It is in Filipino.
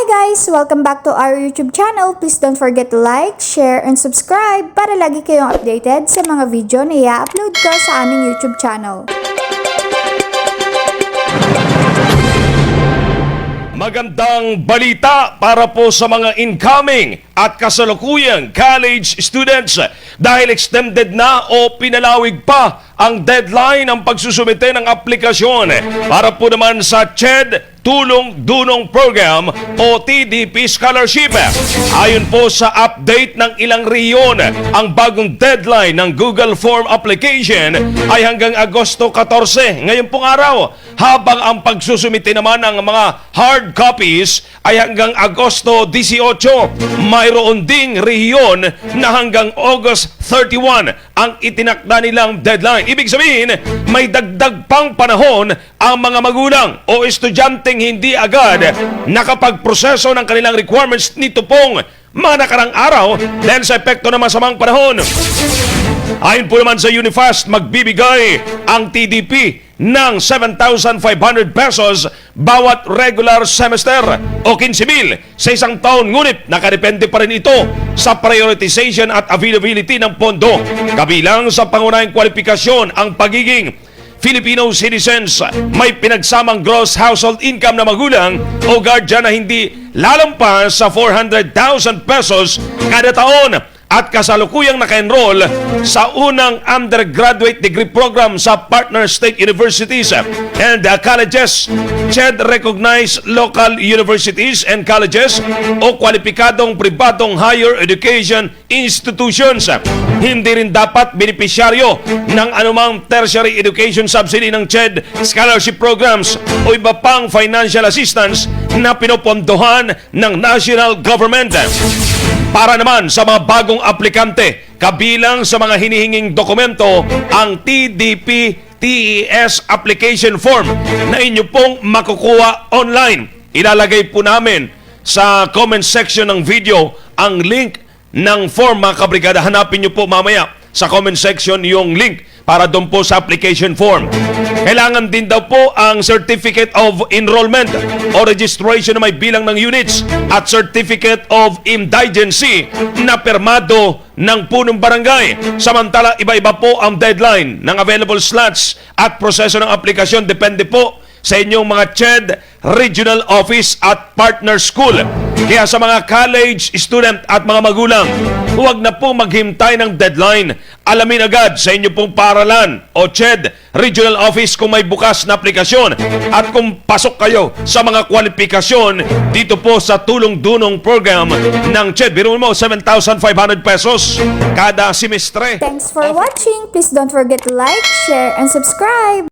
Hi guys! Welcome back to our YouTube channel. Please don't forget to like, share, and subscribe para lagi kayong updated sa mga video na i-upload ko sa aming YouTube channel. Magandang balita para po sa mga incoming at kasalukuyang college students dahil extended na o pinalawig pa ang deadline ng pagsusumite ng aplikasyon para po naman sa CHED Tulong Dunong Program o TDP Scholarship. Ayon po sa update ng ilang rehiyon, ang bagong deadline ng Google Form application ay hanggang Agosto 14 ngayon pong araw, habang ang pagsusumite naman ng mga hard copies ay hanggang Agosto 18. Mayroon ding rehiyon na hanggang August 31 ang itinakda nilang deadline. Ibig sabihin, may dagdag pang panahon ang mga magulang o estudyanteng hindi agad nakapagproseso ng kanilang requirements nito pong mga nakarang araw dahil sa epekto ng masamang panahon. Ayon po naman sa Unifast, magbibigay ang TDP ng 7,500 pesos bawat regular semester o 15,000 sa isang taon. Ngunit nakadepende pa rin ito sa prioritization at availability ng pondo. Kabilang sa pangunahing kwalifikasyon ang pagiging Filipino citizens, may pinagsamang gross household income na magulang o guardian na hindi lalampas sa 400,000 pesos kada taon at kasalukuyang naka-enroll sa unang undergraduate degree program sa partner state universities and colleges, CHED-recognized local universities and colleges o kwalipikadong pribadong higher education institutions. Hindi rin dapat benepisyaryo ng anumang tertiary education subsidy ng CHED scholarship programs o iba pang financial assistance na pinopondohan ng national government. Para naman sa mga bagong aplikante, kabilang sa mga hinihinging dokumento ang TDP-TES application form na inyo pong makukuha online. Ilalagay po namin sa comment section ng video ang link ng form, mga kabrigada. Hanapin nyo po mamaya sa comment section yung link para doon po sa application form. Kailangan din daw po ang Certificate of Enrollment o registration na may bilang ng units at Certificate of Indigency na permado ng punong barangay. Samantala, iba-iba po ang deadline ng available slots at proseso ng aplikasyon. Depende po sa inyong mga CHED Regional Office at Partner School. Kaya sa mga college student at mga magulang, huwag na po maghintay ng deadline. Alamin agad sa inyo pong paaralan o CHED Regional Office kung may bukas na aplikasyon at kung pasok kayo sa mga kwalifikasyon dito po sa Tulong Dunong Program ng CHED. Biro mo, 7,500 pesos kada semestre. Thanks for watching. Please don't forget to like, share, and subscribe.